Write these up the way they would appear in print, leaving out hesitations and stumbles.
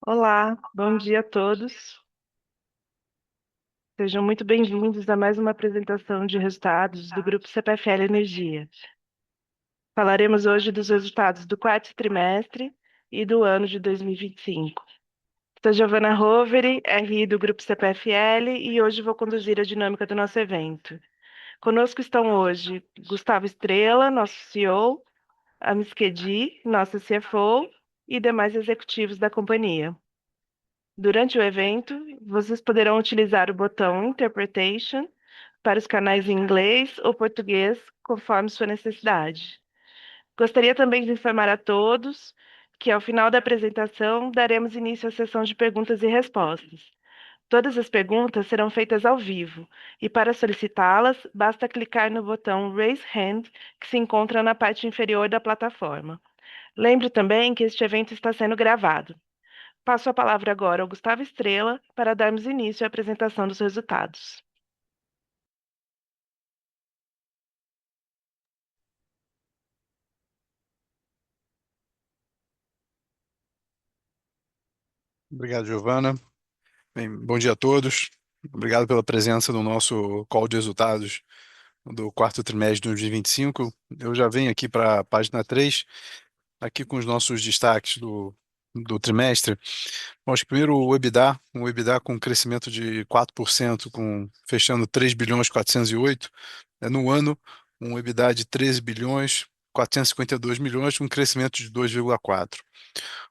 Olá, bom dia a todos. Sejam muito bem-vindos a mais uma apresentação de resultados do Grupo CPFL Energia. Falaremos hoje dos resultados do quarto trimestre e do ano de 2025. Sou Giovanna Roveri, RI do Grupo CPFL, e hoje vou conduzir a dinâmica do nosso evento. Conosco estão hoje Gustavo Estrella, nosso CEO, a Miss Kedi, nossa CFO, e demais executivos da companhia. Durante o evento, vocês poderão utilizar o botão Interpretation para os canais em inglês ou português, conforme sua necessidade. Gostaria também de informar a todos que, ao final da apresentação, daremos início à sessão de perguntas e respostas. Todas as perguntas serão feitas ao vivo, e para solicitá-las, basta clicar no botão Raise Hand, que se encontra na parte inferior da plataforma. Lembre também que este evento está sendo gravado. Passo a palavra agora ao Gustavo Estrella para darmos início à apresentação dos resultados. Obrigado, Giovana. Bem, bom dia a todos. Obrigado pela presença no nosso call de resultados do quarto trimestre de 2025. Eu já venho aqui para a página 3, aqui com os nossos destaques do trimestre. Bom, acho que primeiro o EBITDA, um EBITDA com crescimento de 4%, fechando 3 bilhões 408. No ano, um EBITDA de 13 bilhões 452 milhões, com crescimento de 2,4%.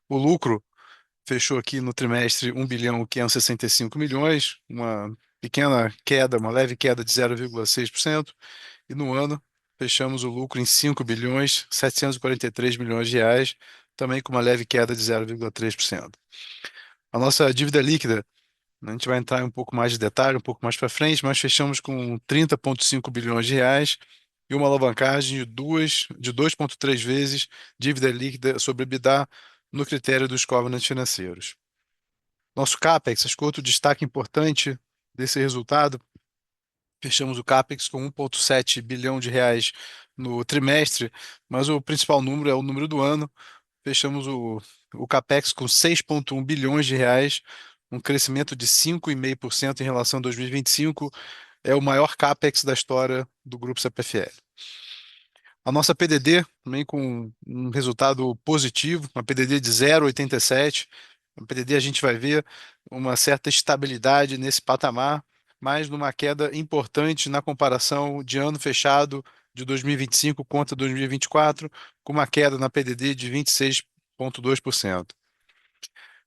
O lucro fechou aqui no trimestre 1 bilhão 565 milhões, uma pequena queda, uma leve queda de 0,6%, e no ano fechamos o lucro em 5 bilhões 743 milhões de reais, também com uma leve queda de 0,3%. A nossa dívida líquida, a gente vai entrar em um pouco mais de detalhe, um pouco mais para frente, mas fechamos com 30,5 bilhões de reais e uma alavancagem de 2,3 vezes dívida líquida sobre EBITDA no critério dos covenants financeiros. Nosso CAPEX, acho que outro destaque importante desse resultado, fechamos o CAPEX com 1,7 bilhão de reais no trimestre, mas o principal número é o número do ano. Fechamos o CAPEX com 6,1 bilhões de reais, um crescimento de 5,5% em relação a 2025, é o maior CAPEX da história do Grupo CPFL. A nossa PDD também com um resultado positivo, uma PDD de 0,87. A PDD a gente vai ver uma certa estabilidade nesse patamar, mas numa queda importante na comparação de ano fechado de 2025 contra 2024, com uma queda na PDD de 26,2%.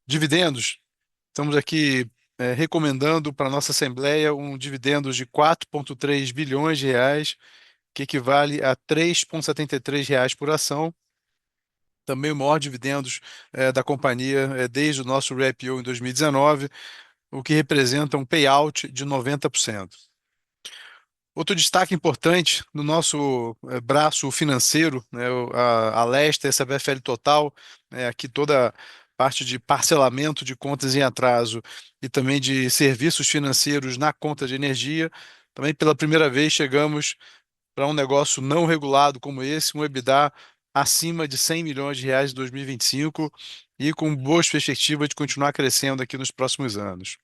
Dividendos, estamos aqui recomendando para a nossa Assembleia um dividendos de 4,3 bilhões de reais, que equivale a R$ 3,73 reais por ação. Também o maior dividendos da companhia desde o nosso re-IPO em 2019, o que representa um payout de 90%. Outro destaque importante no nosso braço financeiro, né, a Leste, essa VFL Total, aqui toda a parte de parcelamento de contas em atraso e também de serviços financeiros na conta de energia. Também pela primeira vez chegamos para um negócio não regulado como esse, um EBITDA acima de 100 milhões de reais em 2025 e com boas perspectivas de continuar crescendo aqui nos próximos anos.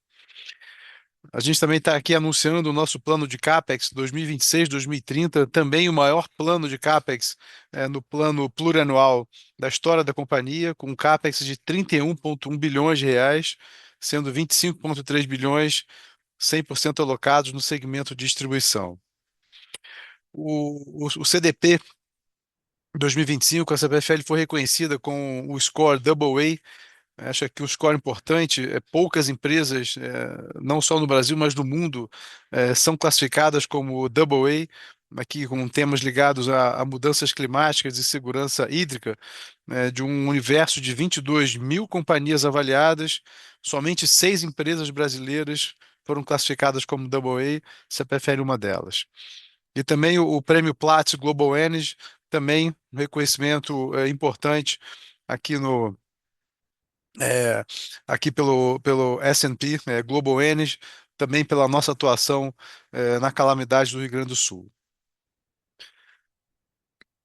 A gente também está aqui anunciando o nosso plano de CAPEX 2026-2030, também o maior plano de CAPEX no plano plurianual da história da companhia, com CAPEX de 31,1 bilhões de reais, sendo 25,3 bilhões 100% alocados no segmento de distribuição. O CDP 2025, a CPFL foi reconhecida com o score AA. Acho que o score importante é poucas empresas, não só no Brasil, mas no mundo, são classificadas como AA, aqui com temas ligados a mudanças climáticas e segurança hídrica, de um universo de 22 mil companhias avaliadas, somente 6 empresas brasileiras foram classificadas como AA, CPFL é uma delas. E também o prêmio Platts Global Energy, também um reconhecimento importante aqui no aqui pelo S&P Global Energy, também pela nossa atuação na calamidade do Rio Grande do Sul.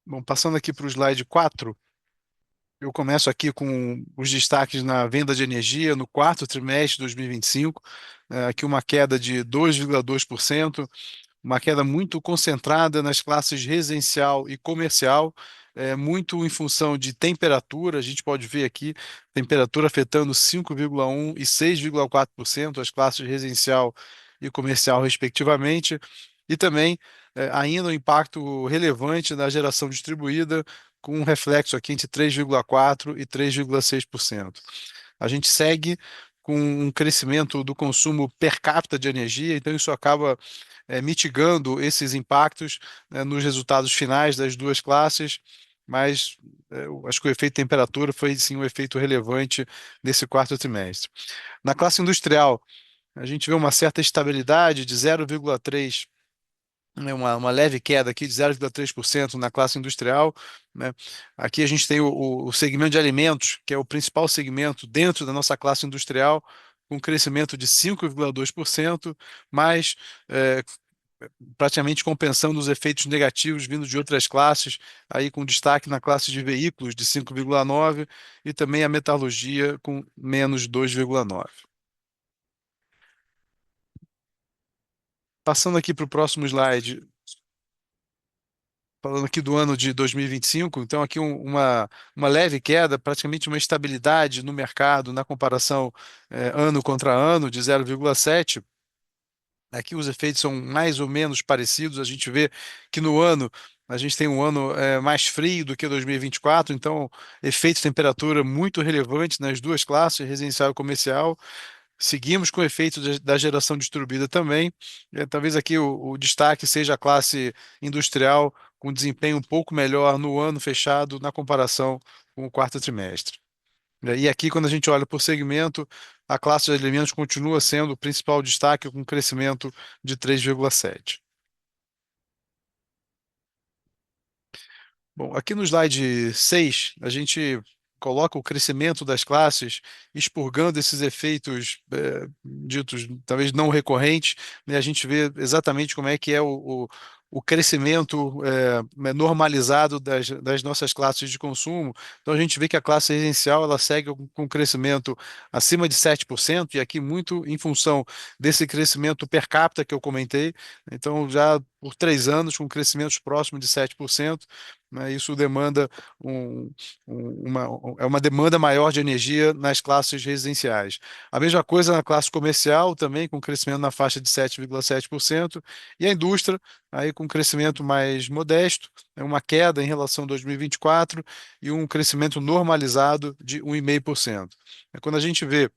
Bom, passando aqui para o slide 4, Eu começo aqui com os destaques na venda de energia no quarto trimestre de 2025, aqui uma queda de 2,2%, uma queda muito concentrada nas classes residencial e comercial, muito em função de temperatura. A gente pode ver aqui temperatura afetando 5,1% e 6,4% as classes residencial e comercial, respectivamente, e também ainda um impacto relevante na geração distribuída, com um reflexo aqui entre 3,4% e 3,6%. A gente segue com um crescimento do consumo per capita de energia, então isso acaba mitigando esses impactos, nos resultados finais das duas classes, mas eu acho que o efeito temperatura foi sim um efeito relevante nesse quarto trimestre. Na classe industrial, a gente vê uma certa estabilidade de 0,3%, né, uma leve queda aqui de 0,3% na classe industrial, né? Aqui a gente tem o segmento de alimentos, que é o principal segmento dentro da nossa classe industrial, com um crescimento de 5,2%, mas é, praticamente compensando os efeitos negativos vindo de outras classes, aí com destaque na classe de veículos de 5,9% e também a metalurgia com menos 2,9%. Passando aqui para o próximo slide, falando aqui do ano de 2025, então aqui uma leve queda, praticamente uma estabilidade no mercado na comparação ano contra ano de 0,7%. Aqui os efeitos são mais ou menos parecidos. A gente vê que no ano a gente tem um ano mais frio do que 2024, então efeito de temperatura muito relevante nas duas classes, residencial e comercial. Seguimos com o efeito da geração distribuída também. Talvez aqui o destaque seja a classe industrial, com desempenho um pouco melhor no ano fechado na comparação com o quarto trimestre. E aqui, quando a gente olha por segmento, a classe de alimentos continua sendo o principal destaque, com um crescimento de 3,7%. Bom, aqui no slide 6, a gente coloca o crescimento das classes, expurgando esses efeitos ditos talvez não recorrentes, né? A gente vê exatamente como é que é o crescimento normalizado das nossas classes de consumo. Então a gente vê que a classe residencial ela segue com crescimento acima de 7%, e aqui muito em função desse crescimento per capita que eu comentei. Então, já por 3 anos, com crescimentos próximos de 7%, né? Isso demanda um, é uma demanda maior de energia nas classes residenciais. A mesma coisa na classe comercial, também com crescimento na faixa de 7,7%, e a indústria, aí com crescimento mais modesto, uma queda em relação a 2024 e um crescimento normalizado de 1,5%. Quando a gente vê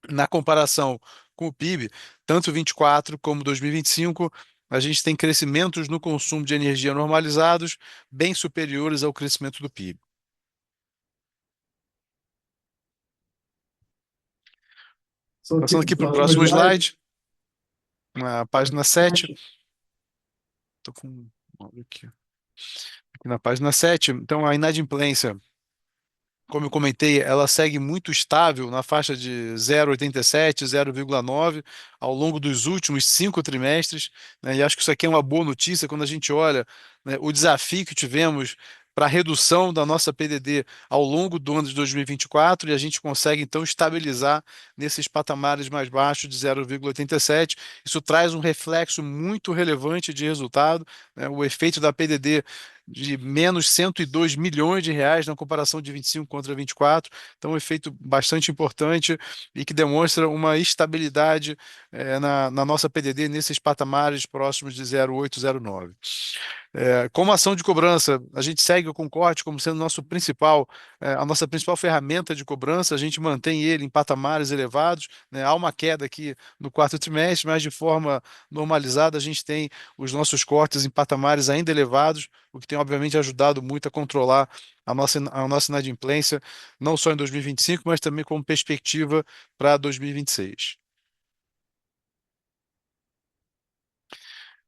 na comparação com o PIB, tanto 24 como 2025, a gente tem crescimentos no consumo de energia normalizados bem superiores ao crescimento do PIB. Passando aqui para o próximo slide, na página 7. Estou com. Olha aqui na página 7, então a inadimplência, como eu comentei, ela segue muito estável na faixa de 0,87, 0,9 ao longo dos últimos 5 trimestres, né? E acho que isso aqui é uma boa notícia quando a gente olha, né, o desafio que tivemos para a redução da nossa PDD ao longo do ano de 2024, e a gente consegue então estabilizar nesses patamares mais baixos de 0,87. Isso traz um reflexo muito relevante de resultado, né? O efeito da PDD de menos 102 milhões de reais na comparação de 25 contra 24. Então, um efeito bastante importante e que demonstra uma estabilidade na nossa PDD nesses patamares próximos de 0,8, 0,9. Como ação de cobrança, a gente segue o Concorde como sendo a nossa principal ferramenta de cobrança. A gente mantém ele em patamares elevados, né? Há uma queda aqui no quarto trimestre, mas de forma normalizada a gente tem os nossos cortes em patamares ainda elevados, o que tem obviamente ajudado muito a controlar a nossa inadimplência, não só em 2025, mas também como perspectiva para 2026.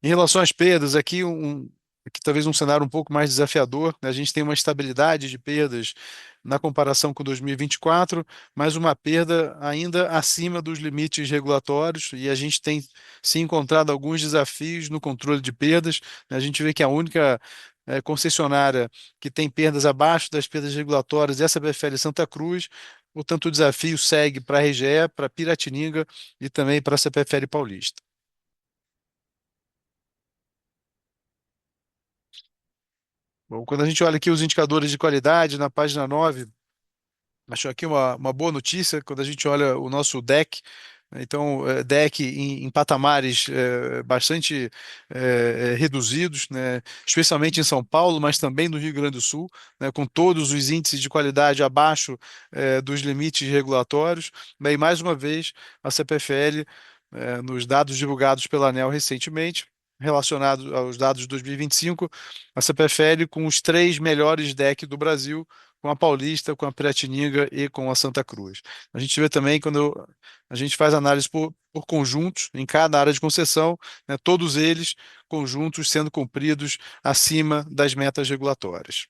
Em relação às perdas, aqui talvez um cenário um pouco mais desafiador, né? A gente tem uma estabilidade de perdas na comparação com 2024, mas uma perda ainda acima dos limites regulatórios, e a gente tem se encontrado alguns desafios no controle de perdas. A gente vê que a única concessionária que tem perdas abaixo das perdas regulatórias, essa prefere Santa Cruz. Portanto, o desafio segue para a RGE, para Piratininga e também para a CPFL Paulista. Bom, quando a gente olha aqui os indicadores de qualidade na página 9, acho aqui uma boa notícia quando a gente olha o nosso DEC. Então, DEC em patamares bastante reduzidos, né, especialmente em São Paulo, mas também no Rio Grande do Sul, né, com todos os índices de qualidade abaixo dos limites regulatórios. E mais uma vez, a CPFL, nos dados divulgados pela ANEEL recentemente, relacionados aos dados de 2025, a CPFL com os três melhores DEC do Brasil, com a Paulista, com a Piratininga e com a Santa Cruz. A gente vê também quando a gente faz análise por conjuntos, em cada área de concessão, né, todos eles conjuntos sendo cumpridos acima das metas regulatórias.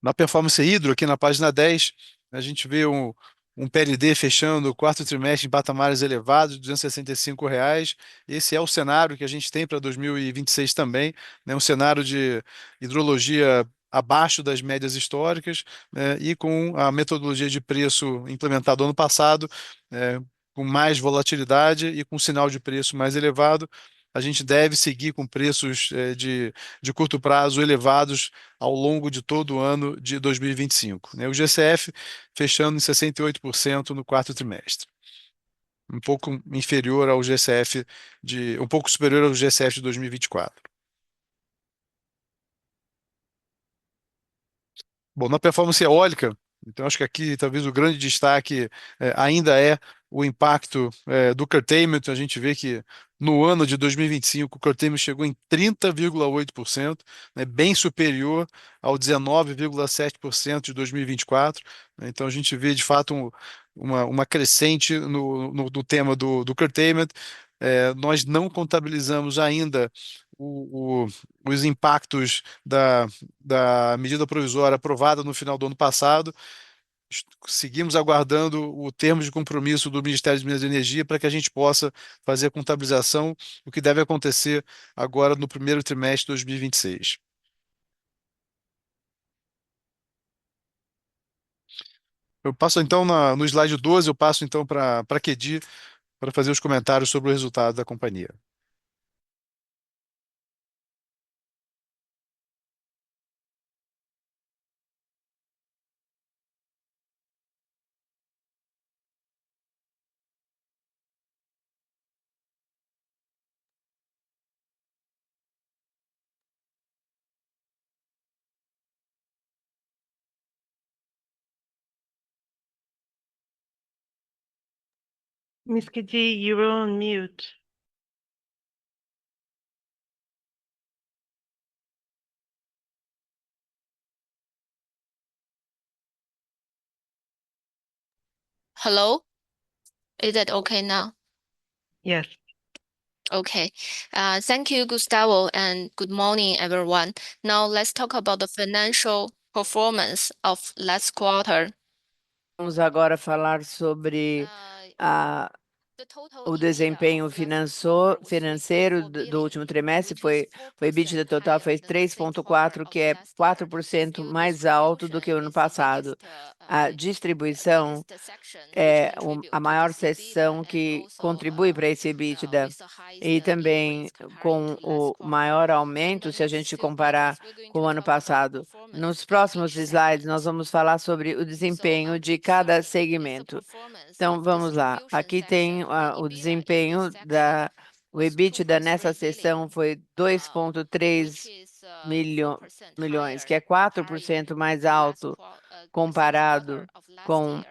Na performance hidro, aqui na página 10, a gente vê um PLD fechando o quarto trimestre em patamares elevados, R$ 265. Esse é o cenário que a gente tem para 2026 também, né? Um cenário de hidrologia abaixo das médias históricas, né? E com a metodologia de preço implementada ano passado, com mais volatilidade e com sinal de preço mais elevado. A gente deve seguir com preços de curto prazo elevados ao longo de todo o ano de 2025, né? O GCF fechando em 68% no quarto trimestre, um pouco inferior ao GCF um pouco superior ao GCF de 2024. Bom, na performance eólica, então acho que aqui talvez o grande destaque ainda é o impacto do curtailment. A gente vê que no ano de 2025 o curtailment chegou em 30,8%, né, bem superior ao 19,7% de 2024. Né. Então a gente vê de fato uma crescente no tema do curtailment. Nós não contabilizamos ainda o- o- os impactos da medida provisória aprovada no final do ano passado. Seguimos aguardando o termo de compromisso do Ministério de Minas e Energia para que a gente possa fazer a contabilização, o que deve acontecer agora no primeiro trimestre de 2026. Eu passo então no slide 12, eu passo então para Kedi para fazer os comentários sobre o resultado da companhia. Miss Kedi, you're on mute. Hello? Is that okay now? Yes. Okay. Thank you, Gustavo, and good morning, everyone. Now let's talk about the financial performance of last quarter. Vamos agora falar sobre a o desempenho financeiro do último trimestre. O EBITDA total foi 3,4, que é 4% mais alto do que o ano passado. A distribuição é a maior seção que contribui para esse EBITDA e também com o maior aumento, se a gente comparar com o ano passado. Nos próximos slides, nós vamos falar sobre o desempenho de cada segmento. Então, vamos lá. Aqui tem o desempenho o EBITDA nessa seção foi 2,3 milhões, que é 4% mais alto comparado com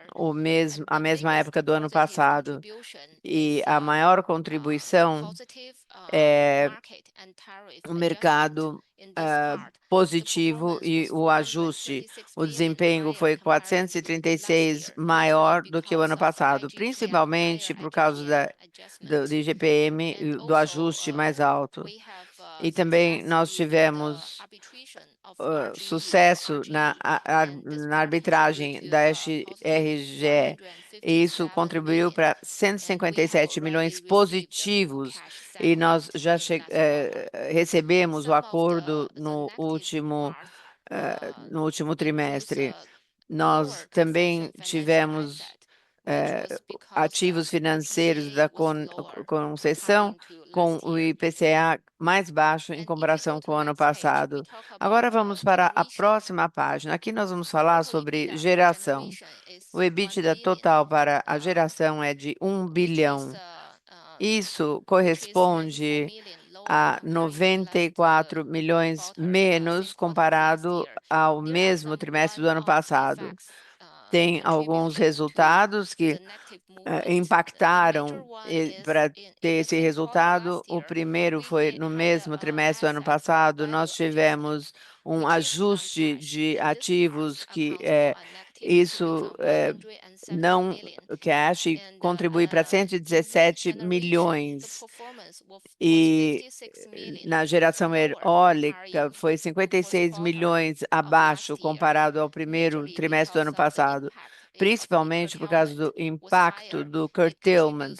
a mesma época do ano passado. E a maior contribuição é o mercado positivo e o ajuste. O desempenho foi 436 maior do que o ano passado, principalmente por causa do IGPM e do ajuste mais alto. E também nós tivemos sucesso na arbitragem da SRGE, e isso contribuiu para 157 milhões positivos, e nós já recebemos o acordo no último trimestre. Nós também tivemos ativos financeiros da concessão com o IPCA mais baixo em comparação com o ano passado. Agora vamos para a próxima página. Aqui nós vamos falar sobre geração. O EBITDA total para a geração é de 1 bilhão. Isso corresponde a 94 milhões menos comparado ao mesmo trimestre do ano passado. Tem alguns resultados que impactaram para ter esse resultado. O primeiro foi no mesmo trimestre do ano passado, nós tivemos um ajuste de ativos que isso não cash contribui para 117 milhões. E na geração eólica foi 56 milhões abaixo comparado ao primeiro trimestre do ano passado, principalmente por causa do impacto do curtailment,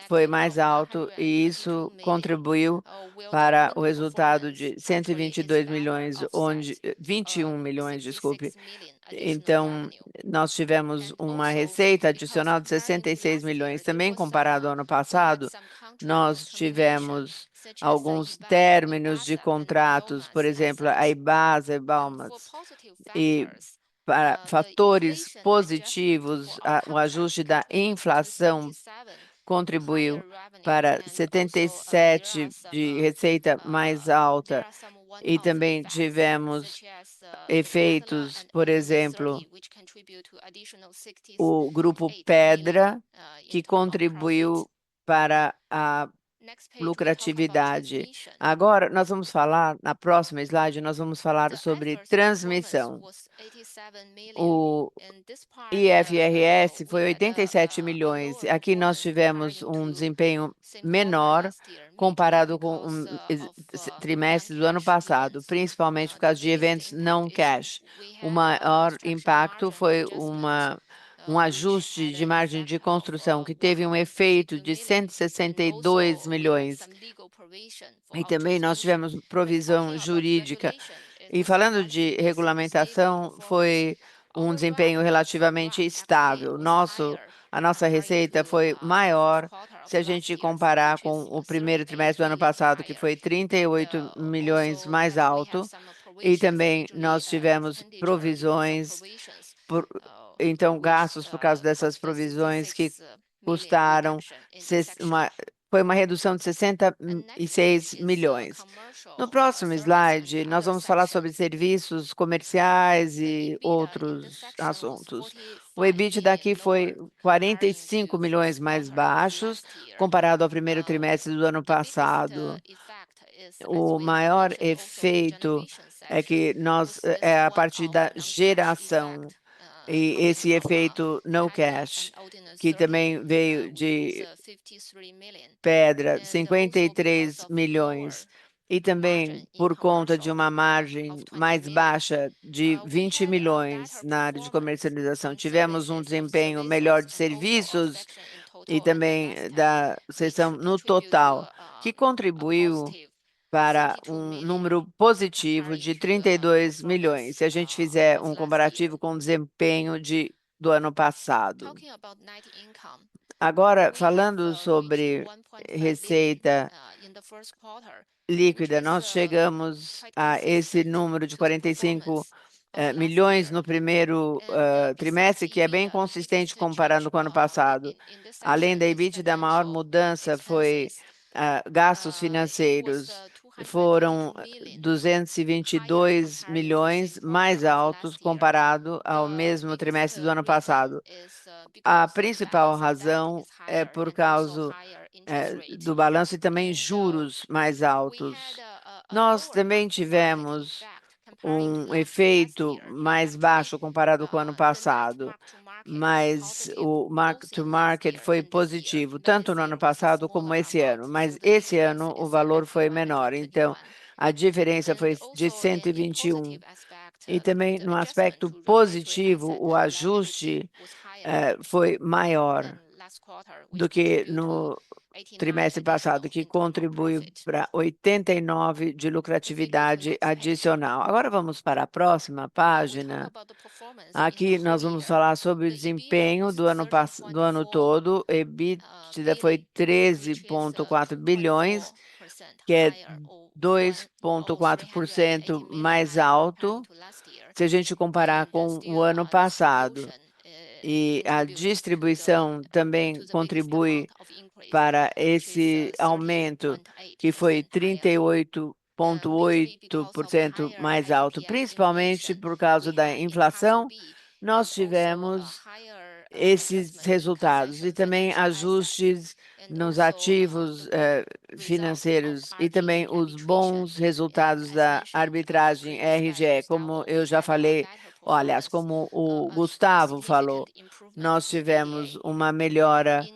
foi mais alto, e isso contribuiu para o resultado de 122 milhões, 21 milhões, desculpe. Então, nós tivemos uma receita adicional de 66 milhões. Também comparado ao ano passado, nós tivemos alguns términos de contratos, por exemplo, a Ibasa e Balmas, e para fatores positivos, o ajuste da inflação contribuiu para 77 de receita mais alta, e também tivemos efeitos, por exemplo, o grupo Pedra, que contribuiu para a lucratividade. Agora, nós vamos falar, na próxima slide, nós vamos falar sobre transmissão. O IFRS foi 87 milhões. Aqui nós tivemos um desempenho menor comparado com o trimestre do ano passado, principalmente por causa de eventos não cash. O maior impacto foi um ajuste de margem de construção que teve um efeito de 162 milhões. E também nós tivemos provisão jurídica. E falando de regulamentação, foi um desempenho relativamente estável. A nossa receita foi maior se a gente comparar com o primeiro trimestre do ano passado, que foi 38 milhões mais alto. E também nós tivemos provisões, então gastos por causa dessas provisões que custaram foi uma redução de 66 milhões. No próximo slide, nós vamos falar sobre serviços comerciais e outros assuntos. O EBITDA daqui foi 45 milhões mais baixos comparado ao primeiro trimestre do ano passado. O maior efeito é que é a partir da geração, e esse efeito no cash, que também veio de Pedra, 53 milhões, e também por conta de uma margem mais baixa de 20 milhões na área de comercialização. Tivemos um desempenho melhor de serviços e também da seção no total, que contribuiu para um número positivo de 32 milhões, se a gente fizer um comparativo com o desempenho do ano passado. Agora, falando sobre receita líquida, nós chegamos a esse número de 45 milhões no primeiro trimestre, que é bem consistente comparando com o ano passado. Além da EBITDA, a maior mudança foi gastos financeiros. Foram 222 milhões mais altos comparado ao mesmo trimestre do ano passado. A principal razão é por causa do balanço e também juros mais altos. Nós também tivemos um efeito mais baixo comparado com o ano passado, mas o mark-to-market foi positivo, tanto no ano passado como esse ano, mas esse ano o valor foi menor. Então, a diferença foi de 121. E também, no aspecto positivo, o ajuste foi maior do que no trimestre passado, que contribuiu para 89 de lucratividade adicional. Agora vamos para a próxima página. Aqui nós vamos falar sobre o desempenho do ano todo. EBITDA foi 13,4 bilhões, que é 2,4% mais alto se a gente comparar com o ano passado. E a distribuição também contribui para esse aumento, que foi 38,8% mais alto, principalmente por causa da inflação. Nós tivemos esses resultados e também ajustes nos ativos financeiros e também os bons resultados da arbitragem RGE, como eu já falei, aliás, como o Gustavo falou, nós tivemos uma melhora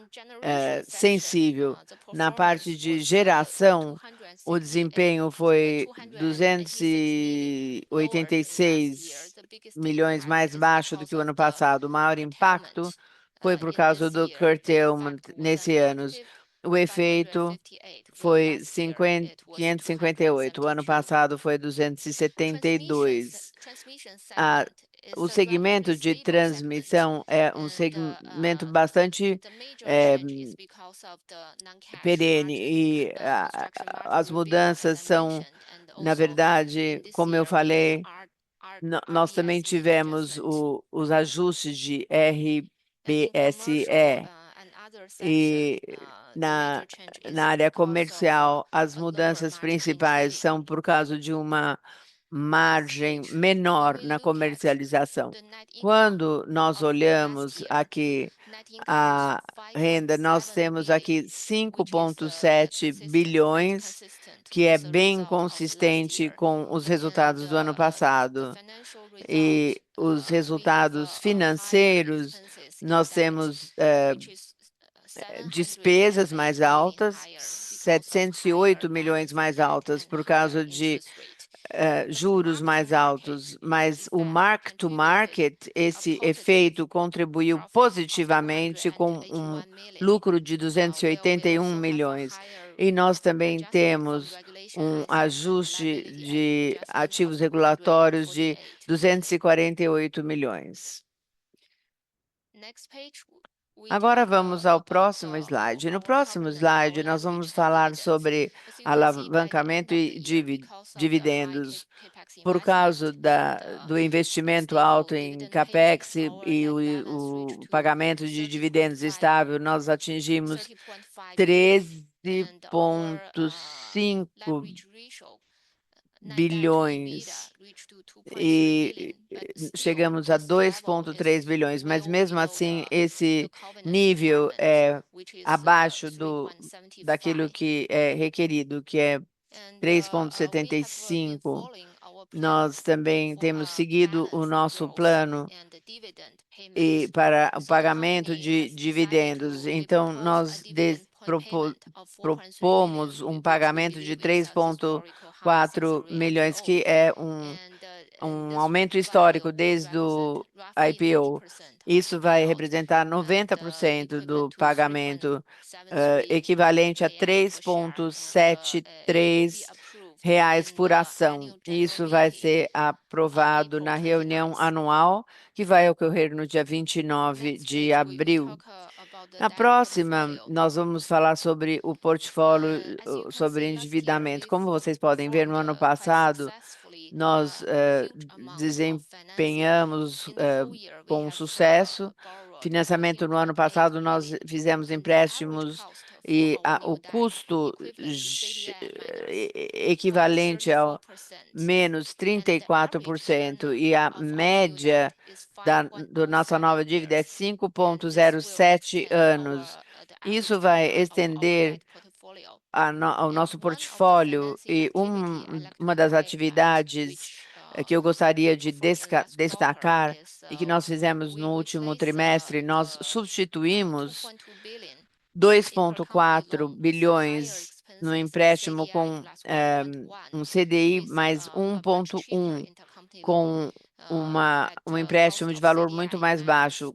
sensível. Na parte de geração, o desempenho foi 286 milhões mais baixo do que o ano passado. O maior impacto foi por causa do curtailment nesse ano. O efeito foi 558. O ano passado foi 272. O segmento de transmissão é um segmento bastante perene e as mudanças são, na verdade, como eu falei, nós também tivemos os ajustes de RBSE e na área comercial, as mudanças principais são por causa de uma margem menor na comercialização. Quando nós olhamos aqui a renda, nós temos aqui 5,7 bilhões, que é bem consistente com os resultados do ano passado. E os resultados financeiros, nós temos despesas mais altas, 708 milhões mais altas por causa de juros mais altos, mas o mark-to-market, esse efeito contribuiu positivamente com um lucro de 281 milhões. E nós também temos um ajuste de ativos regulatórios de 248 milhões. Agora vamos ao próximo slide. No próximo slide, nós vamos falar sobre alavancamento e dividendos. Por causa do investimento alto em CAPEX e o pagamento de dividendos estável, nós atingimos 13,5 bilhões e chegamos a 2,3 bilhões, mas mesmo assim esse nível é abaixo daquilo que é requerido, que é 3,75. Nós também temos seguido o nosso plano e para o pagamento de dividendos. Então, nós propomos um pagamento de 3,4 milhões, que é um aumento histórico desde o IPO. Isso vai representar 90% do pagamento, equivalente a 3,73 reais por ação. Isso vai ser aprovado na reunião anual, que vai ocorrer no dia 29 de abril. Na próxima, nós vamos falar sobre o portfólio, sobre endividamento. Como vocês podem ver, no ano passado, nós desempenhamos com sucesso. Financiamento no ano passado, nós fizemos empréstimos e o custo equivalente ao menos 34%, e a média da nossa nova dívida é 5,07 anos. Isso vai estender ao nosso portfólio, e uma das atividades que eu gostaria de destacar e que nós fizemos no último trimestre, nós substituímos 2,4 bilhões no empréstimo com um CDI mais 1,1, com um empréstimo de valor muito mais baixo,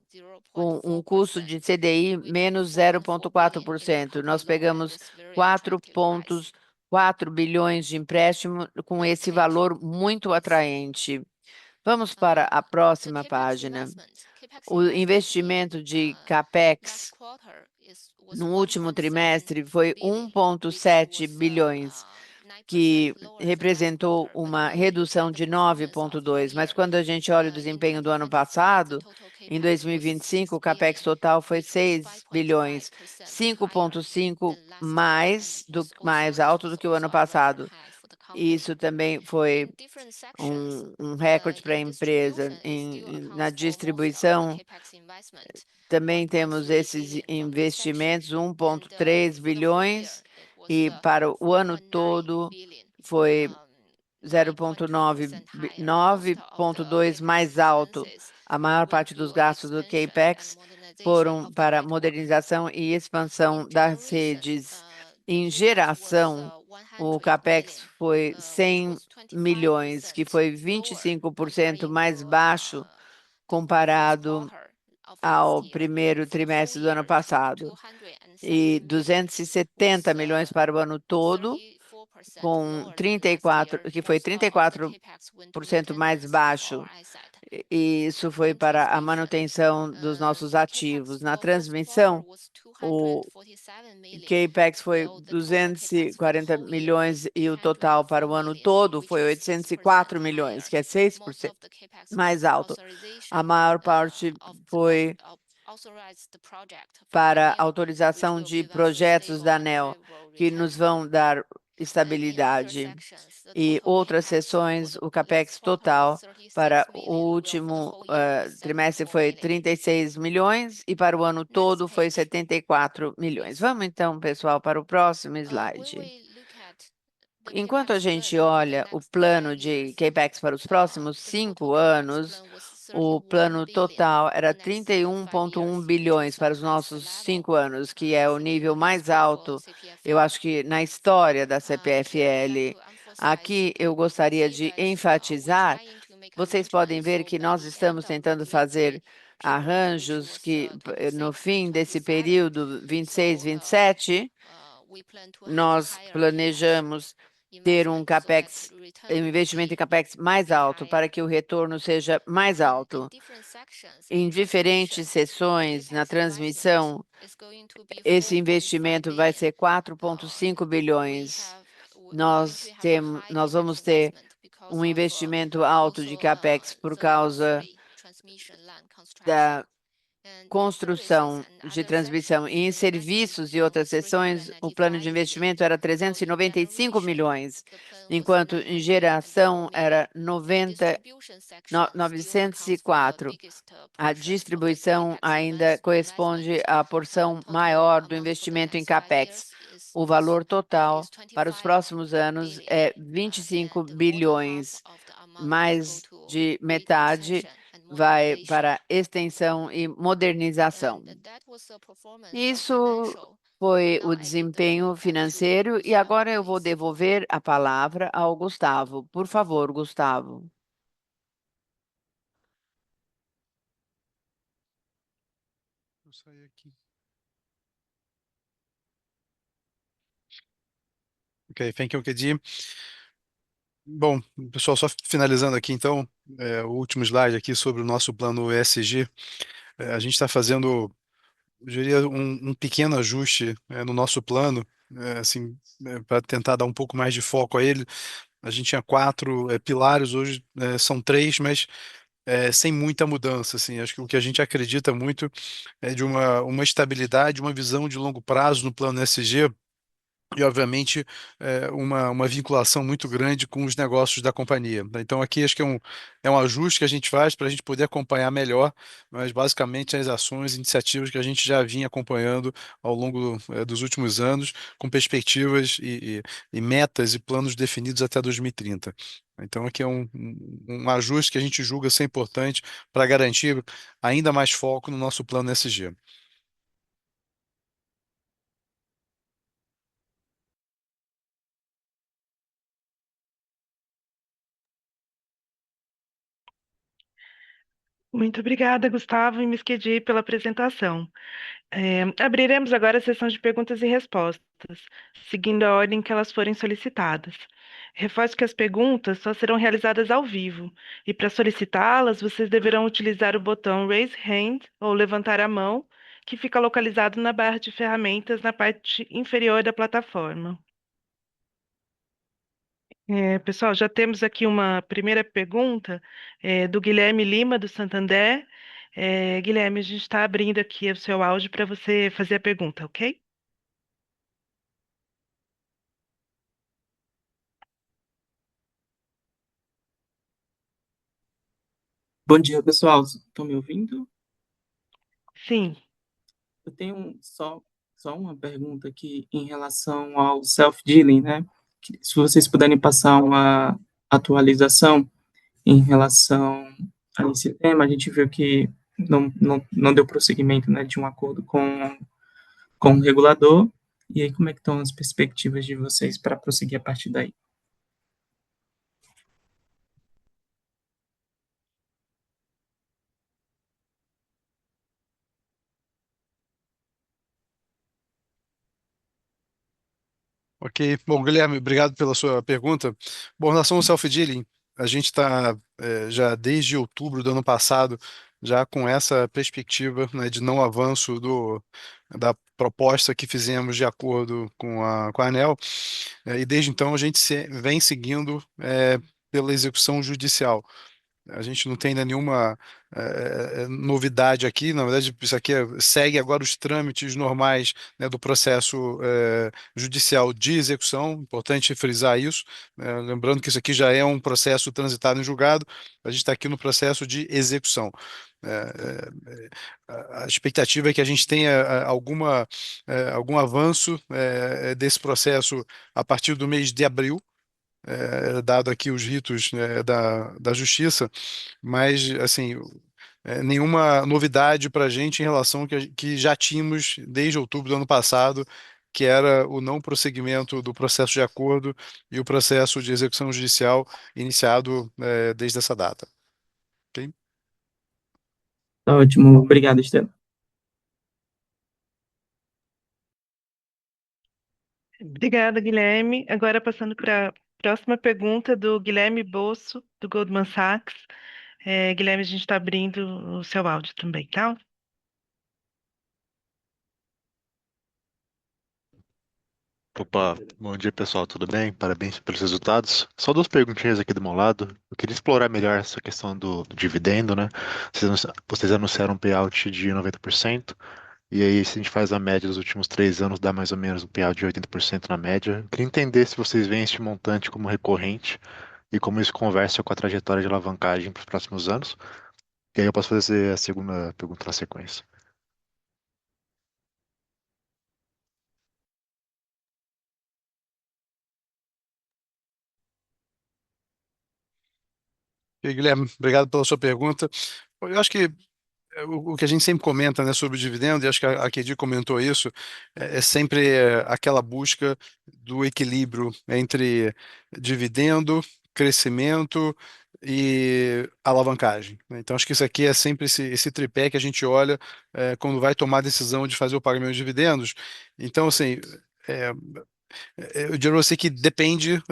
com um custo de CDI menos 0,4%. Nós pegamos 4,4 bilhões de empréstimo com esse valor muito atraente. Vamos para a próxima página. O investimento de CAPEX no último trimestre foi 1,7 bilhões, que representou uma redução de 9,2, mas quando a gente olha o desempenho do ano passado, em 2025, o CAPEX total foi 6 bilhões, 5,5 mais alto do que o ano passado. Isso também foi um recorde para a empresa. Na distribuição, também temos esses investimentos, 1,3 bilhões, e para o ano todo foi 9,2 mais alto. A maior parte dos gastos do CAPEX foram para modernização e expansão das redes. Em geração, o CAPEX foi 100 milhões, que foi 25% mais baixo comparado ao primeiro trimestre do ano passado, e 270 milhões para o ano todo, que foi 34% mais baixo. E isso foi para a manutenção dos nossos ativos. Na transmissão, o CAPEX foi 240 milhões e o total para o ano todo foi 804 milhões, que é 6% mais alto. A maior parte foi para autorização de projetos da ANEEL, que nos vão dar estabilidade. E outras sessões, o CAPEX total para o último trimestre foi 36 milhões e para o ano todo foi 74 milhões. Vamos então, pessoal, para o próximo slide. Enquanto a gente olha o plano de CAPEX para os próximos 5 anos, o plano total era 31,1 bilhões para os nossos 5 anos, que é o nível mais alto, eu acho que na história da CPFL. Aqui eu gostaria de enfatizar, vocês podem ver que nós estamos tentando fazer arranjos que no fim desse período 26, 27, nós planejamos ter um investimento em CAPEX mais alto para que o retorno seja mais alto. Em diferentes sessões na transmissão, esse investimento vai ser 4,5 bilhões. Nós vamos ter um investimento alto de CAPEX por causa da construção de transmissão, e em serviços e outras seções, o plano de investimento era 395 milhões, enquanto em geração era 904. A distribuição ainda corresponde à porção maior do investimento em CAPEX. O valor total para os próximos anos é 25 bilhões, mais de metade vai para extensão e modernização. Isso foi o desempenho financeiro e agora eu vou devolver a palavra ao Gustavo. Por favor, Gustavo. Vou sair aqui. Ok, thank you, Kedi. Bom, pessoal, só finalizando aqui então, o último slide aqui sobre o nosso plano ESG. A gente está fazendo, eu diria, um pequeno ajuste no nosso plano, assim, para tentar dar um pouco mais de foco a ele. A gente tinha 4 pilares, hoje são 3, mas sem muita mudança, assim. Acho que o que a gente acredita muito é de uma estabilidade, uma visão de longo prazo no plano ESG, e, obviamente, uma vinculação muito grande com os negócios da companhia, né? Então, aqui acho que é um ajuste que a gente faz para a gente poder acompanhar melhor, mas basicamente as ações e iniciativas que a gente já vinha acompanhando ao longo dos últimos anos, com perspectivas e metas e planos definidos até 2030. Então, aqui é um ajuste que a gente julga ser importante para garantir ainda mais foco no nosso plano SG. Muito obrigada, Gustavo e Miss Kedi, pela apresentação. Abriremos agora a sessão de perguntas e respostas, seguindo a ordem que elas forem solicitadas. Reforço que as perguntas só serão realizadas ao vivo, e para solicitá-las, vocês deverão utilizar o botão Raise Hand ou levantar a mão, que fica localizado na barra de ferramentas na parte inferior da plataforma. Pessoal, já temos aqui uma primeira pergunta, do Guilherme Lima, do Santander. Guilherme, a gente está abrindo aqui o seu áudio para você fazer a pergunta, ok? Bom dia, pessoal. Estão me ouvindo? Sim, Eu tenho só uma pergunta aqui em relação ao self-dealing, né? Se vocês puderem passar uma atualização em relação a esse tema, a gente viu que não deu prosseguimento, né, de um acordo com o regulador. E aí, como é que estão as perspectivas de vocês para prosseguir a partir daí? Ok, bom, Guilherme, obrigado pela sua pergunta. Bom, em relação ao self-dealing, a gente está já desde outubro do ano passado, já com essa perspectiva, né, de não avanço da proposta que fizemos de acordo com a ANEEL, e desde então a gente vem seguindo pela execução judicial. A gente não tem ainda nenhuma novidade aqui. Na verdade, isso aqui segue agora os trâmites normais, né, do processo judicial de execução. Importante frisar isso, lembrando que isso aqui já é um processo transitado em julgado. A gente está aqui no processo de execução. A expectativa é que a gente tenha algum avanço desse processo a partir do mês de abril, dado aqui os ritos, da justiça, mas assim, nenhuma novidade para a gente em relação ao que já tínhamos desde outubro do ano passado, que era o não prosseguimento do processo de acordo e o processo de execução judicial iniciado desde essa data. Ok? Tá ótimo. Obrigado, Estela. obrigada, Guilherme. Agora passando para a próxima pergunta do Guilherme Bosso, do Goldman Sachs. Guilherme, a gente está abrindo o seu áudio também, tá? Opa, bom dia pessoal, tudo bem? Parabéns pelos resultados. Só duas perguntinhas aqui do meu lado. Eu queria explorar melhor essa questão do dividendo, né? Vocês anunciaram um payout de 90%, e aí se a gente faz a média dos últimos 3 anos, dá mais ou menos um payout de 80% na média. Eu queria entender se vocês veem este montante como recorrente e como isso conversa com a trajetória de alavancagem para os próximos anos. E aí eu posso fazer a segunda pergunta na sequência. E aí, Guilherme, obrigado pela sua pergunta. Eu acho que o que a gente sempre comenta, né, sobre o dividendo, e acho que a Kedi comentou isso, é sempre aquela busca do equilíbrio entre dividendo, crescimento e alavancagem, né? Então, acho que isso aqui é sempre esse tripé que a gente olha quando vai tomar a decisão de fazer o pagamento de dividendos. Então, assim, é, eu diria a você que depende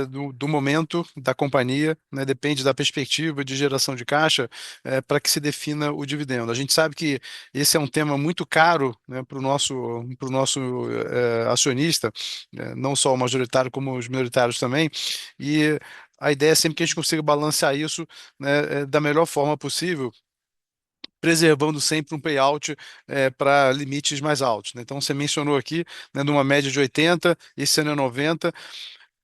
do momento da companhia, né, depende da perspectiva de geração de caixa para que se defina o dividendo. A gente sabe que esse é um tema muito caro, né, para o nosso acionista, não só o majoritário como os minoritários também, e a ideia é sempre que a gente consiga balancear isso, né, da melhor forma possível, preservando sempre um payout para limites mais altos, né? Então, você mencionou aqui, né, numa média de 80, esse ano é 90.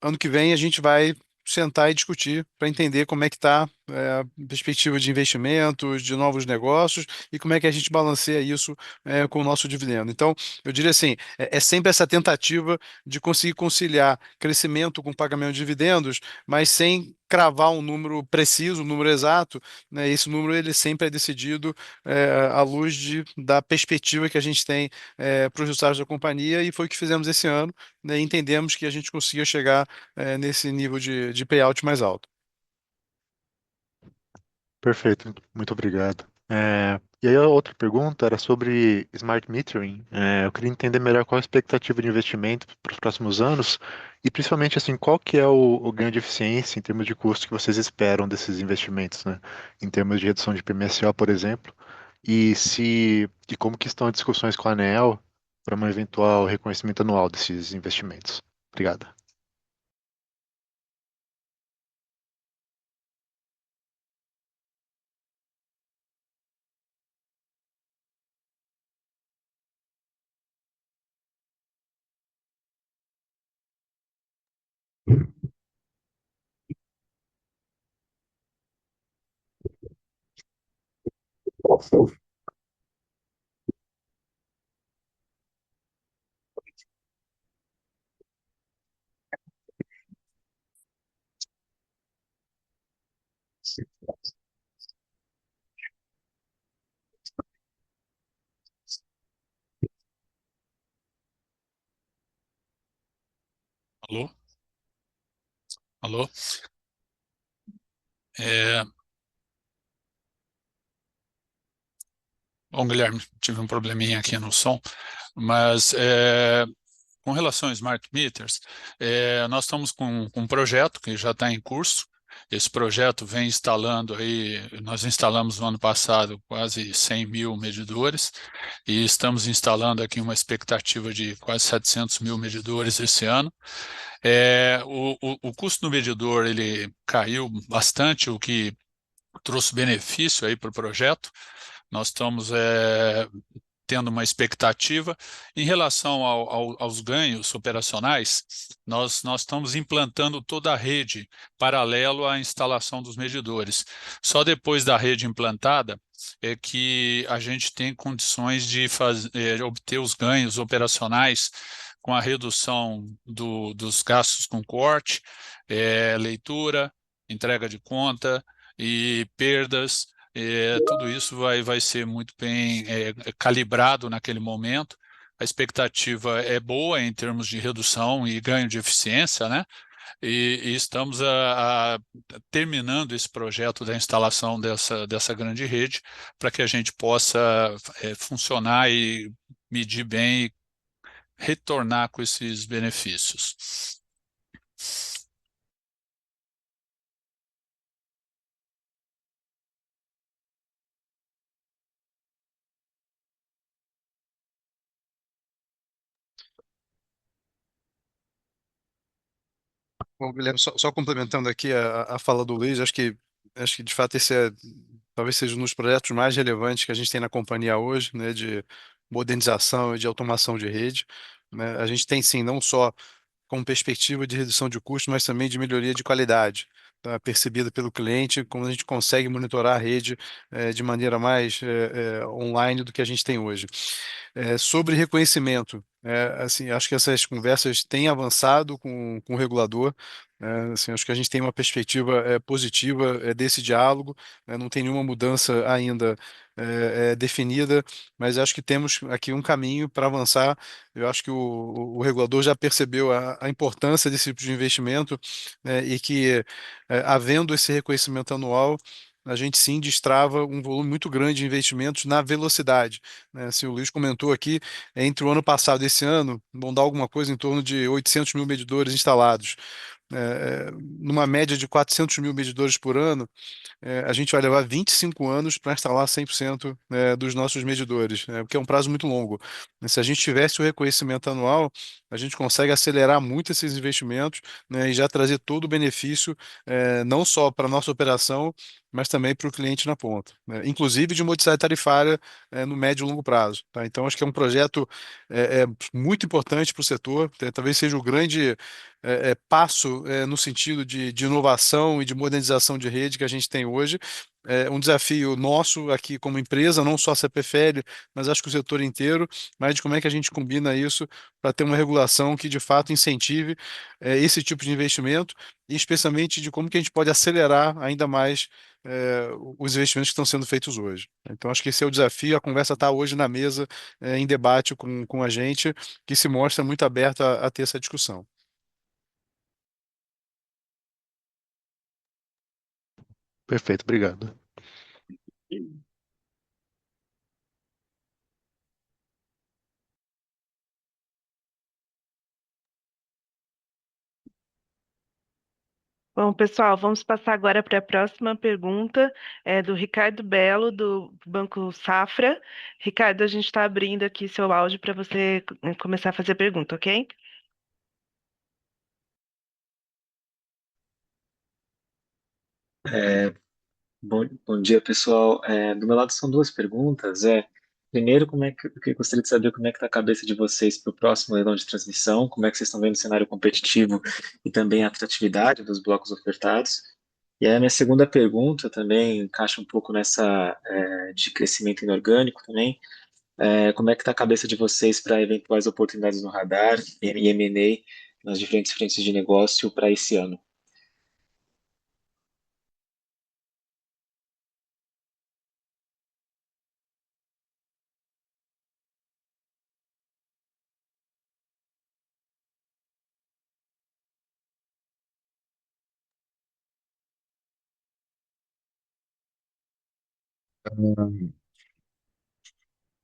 Ano que vem a gente vai sentar e discutir para entender como é que está a perspectiva de investimentos, de novos negócios e como é que a gente balanceia isso com o nosso dividendo. Então, eu diria assim, é sempre essa tentativa de conseguir conciliar crescimento com pagamento de dividendos, mas sem cravar um número preciso, um número exato, né? Esse número ele sempre é decidido à luz da perspectiva que a gente tem para os resultados da companhia, e foi o que fizemos esse ano, né? Entendemos que a gente conseguia chegar nesse nível de payout mais alto. Perfeito, muito obrigado. E aí a outra pergunta era sobre smart metering. Eu queria entender melhor qual a expectativa de investimento para os próximos anos e principalmente assim, qual que é o ganho de eficiência em termos de custo que vocês esperam desses investimentos, né? Em termos de redução de PMSO, por exemplo, e como que estão as discussões com a ANEEL para um eventual reconhecimento anual desses investimentos. Obrigado. Alô? Alô? É, Bom, Guilherme, tive um probleminha aqui no som, mas com relação a smart meters, nós estamos com um projeto que já está em curso. Esse projeto vem instalando aí, nós instalamos no ano passado quase 100 mil medidores e estamos instalando aqui uma expectativa de quase 700 mil medidores esse ano. O custo do medidor ele caiu bastante, o que trouxe benefício aí para o projeto. Nós estamos tendo uma expectativa. Em relação aos ganhos operacionais, nós estamos implantando toda a rede paralelo à instalação dos medidores. Só depois da rede implantada é que a gente tem condições de obter os ganhos operacionais com a redução dos gastos com corte, leitura, entrega de conta e perdas. Tudo isso vai ser muito bem calibrado naquele momento. A expectativa é boa em termos de redução e ganho de eficiência, né? E estamos terminando esse projeto da instalação dessa grande rede para que a gente possa funcionar e medir bem e retornar com esses benefícios. Bom, Guilherme, só complementando aqui a fala do Luiz, acho que de fato esse talvez seja um dos projetos mais relevantes que a gente tem na companhia hoje, né, de modernização e de automação de rede, né? A gente tem sim, não só com perspectiva de redução de custos, mas também de melhoria de qualidade, tá, percebida pelo cliente, como a gente consegue monitorar a rede de maneira mais online do que a gente tem hoje. Sobre reconhecimento, assim, acho que essas conversas têm avançado com o regulador. Assim, acho que a gente tem uma perspectiva positiva desse diálogo, não tem nenhuma mudança ainda definida, mas acho que temos aqui um caminho para avançar. Eu acho que o regulador já percebeu a importância desse tipo de investimento, e que, havendo esse reconhecimento anual, a gente sim destrava um volume muito grande de investimentos na velocidade, né? Assim, o Luiz comentou aqui, entre o ano passado e esse ano, vão dar alguma coisa em torno de 800 mil medidores instalados. Numa média de 400 mil medidores por ano, a gente vai levar 25 anos para instalar 100% dos nossos medidores, porque é um prazo muito longo. Se a gente tivesse o reconhecimento anual, a gente consegue acelerar muito esses investimentos, né, e já trazer todo o benefício, não só para a nossa operação, mas também para o cliente na ponta, né, inclusive de modicidade tarifária no médio e longo prazo. Tá? Então, acho que é um projeto muito importante para o setor, talvez seja o grande passo no sentido de inovação e de modernização de rede que a gente tem hoje. É um desafio nosso aqui como empresa, não só a CPFL, mas acho que o setor inteiro, mas de como é que a gente combina isso para ter uma regulação que de fato incentive esse tipo de investimento e especialmente de como que a gente pode acelerar ainda mais os investimentos que estão sendo feitos hoje. Então acho que esse é o desafio, a conversa está hoje na mesa, em debate com a gente, que se mostra muito aberta a ter essa discussão. Perfeito, obrigado. Bom, pessoal, vamos passar agora para a próxima pergunta, do Ricardo Belo, do Banco Safra. Ricardo, a gente está abrindo aqui seu áudio para você começar a fazer pergunta, ok? Bom dia, pessoal. Do meu lado são duas perguntas. Primeiro, eu gostaria de saber como é que está a cabeça de vocês para o próximo leilão de transmissão, como é que vocês estão vendo o cenário competitivo e também a atratividade dos blocos ofertados. E aí a minha segunda pergunta também encaixa um pouco nessa de crescimento inorgânico também. Como é que está a cabeça de vocês para eventuais oportunidades no radar e M&A nas diferentes frentes de negócio para esse ano?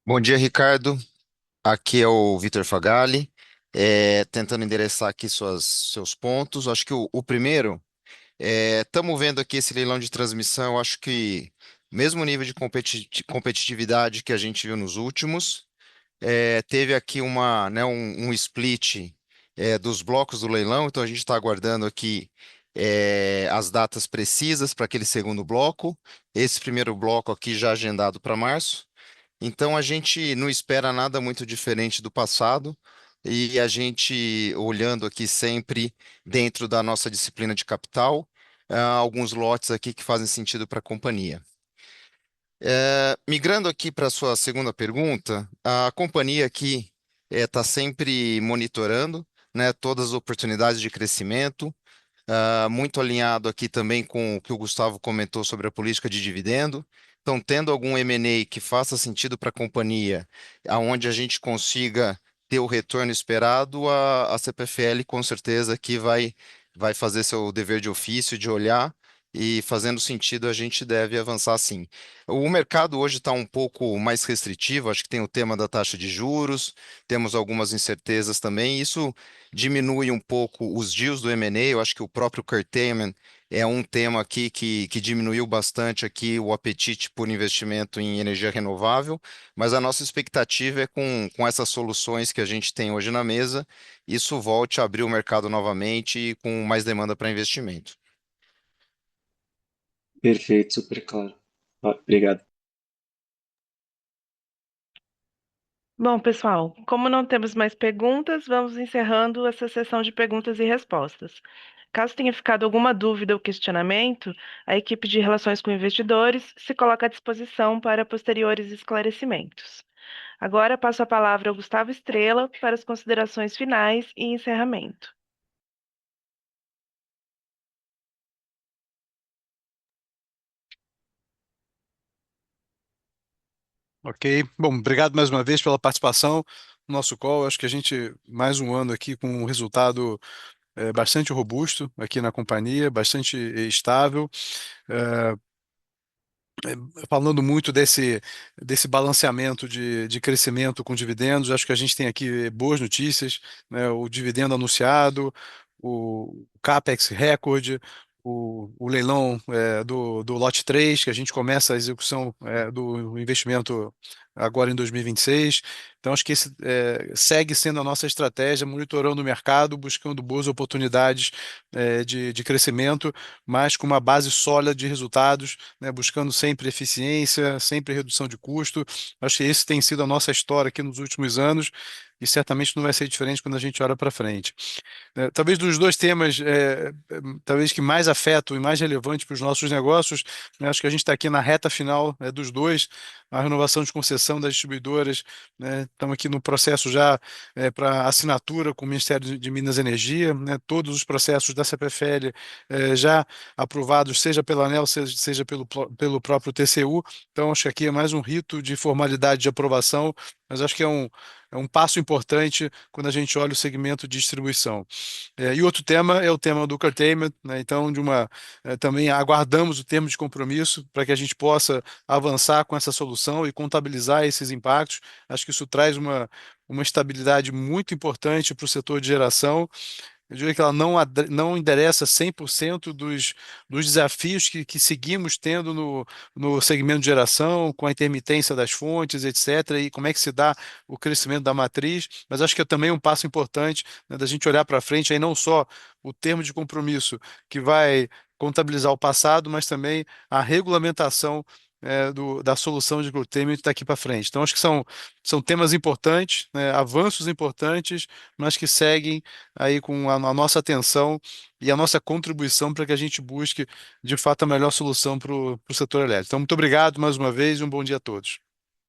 Bom dia, Ricardo. Aqui é o Vitor Fagali, tentando endereçar aqui seus pontos. Acho que o primeiro, estamos vendo aqui esse leilão de transmissão. Acho que mesmo nível de competitividade que a gente viu nos últimos, teve aqui um split dos blocos do leilão, então a gente está aguardando aqui as datas precisas para aquele segundo bloco. Esse primeiro bloco aqui já agendado para março. Então a gente não espera nada muito diferente do passado e a gente olhando aqui sempre dentro da nossa disciplina de capital, alguns lotes aqui que fazem sentido para a companhia. Migrando aqui para a sua segunda pergunta, a companhia aqui está sempre monitorando, né, todas as oportunidades de crescimento, muito alinhado aqui também com o que o Gustavo comentou sobre a política de dividendo. Então, tendo algum M&A que faça sentido para a companhia, aonde a gente consiga ter o retorno esperado, a CPFL com certeza aqui vai fazer seu dever de ofício, de olhar, e fazendo sentido a gente deve avançar sim. O mercado hoje está um pouco mais restritivo, acho que tem o tema da taxa de juros, temos algumas incertezas também, isso diminui um pouco os deals do M&A. Eu acho que o próprio curtailment é um tema aqui que diminuiu bastante aqui o apetite por investimento em energia renovável, mas a nossa expectativa é com essas soluções que a gente tem hoje na mesa, isso volte a abrir o mercado novamente e com mais demanda para investimento. Perfeito, super claro. Obrigado. Bom, pessoal, como não temos mais perguntas, vamos encerrando essa sessão de perguntas e respostas. Caso tenha ficado alguma dúvida ou questionamento, a equipe de Relações com Investidores se coloca à disposição para posteriores esclarecimentos. Agora passo a palavra ao Gustavo Estrella para as considerações finais e encerramento. Ok. Bom, obrigado mais uma vez pela participação no nosso call. Acho que a gente, mais um ano aqui com um resultado bastante robusto aqui na companhia, bastante estável. Falando muito desse balanceamento de crescimento com dividendos, acho que a gente tem aqui boas notícias, né? O dividendo anunciado, o CAPEX recorde, o leilão do lote 3, que a gente começa a execução do investimento agora em 2026. Então, acho que esse segue sendo a nossa estratégia, monitorando o mercado, buscando boas oportunidades de crescimento, mas com uma base sólida de resultados, né, buscando sempre eficiência, sempre redução de custo. Acho que esse tem sido a nossa história aqui nos últimos anos e certamente não vai ser diferente quando a gente olha para frente. Talvez dos dois temas, talvez que mais afetam e mais relevantes para os nossos negócios, né, acho que a gente está aqui na reta final dos dois, a renovação de concessão das distribuidoras, né, estamos aqui no processo já para assinatura com o Ministério de Minas e Energia, né, todos os processos da CPFL já aprovados, seja pela ANEEL, seja pelo próprio TCU. Então, acho que aqui é mais um rito de formalidade de aprovação, mas acho que é um passo importante quando a gente olha o segmento de distribuição. E outro tema é o tema do curtailment, né? Então, também aguardamos o termo de compromisso para que a gente possa avançar com essa solução e contabilizar esses impactos. Acho que isso traz uma estabilidade muito importante para o setor de geração. eu diria que ela não endereça 100% dos desafios que seguimos tendo no segmento de geração, com a intermitência das fontes, etc., e como é que se dá o crescimento da matriz, mas acho que é também um passo importante, né, da gente olhar para frente, aí não só o termo de compromisso que vai contabilizar o passado, mas também a regulamentação da solução de glutêmio daqui para frente. Então, acho que são temas importantes, né, avanços importantes, mas que seguem aí com a nossa atenção e a nossa contribuição para que a gente busque, de fato, a melhor solução para o setor elétrico. Então, muito obrigado mais uma vez e um bom dia a todos.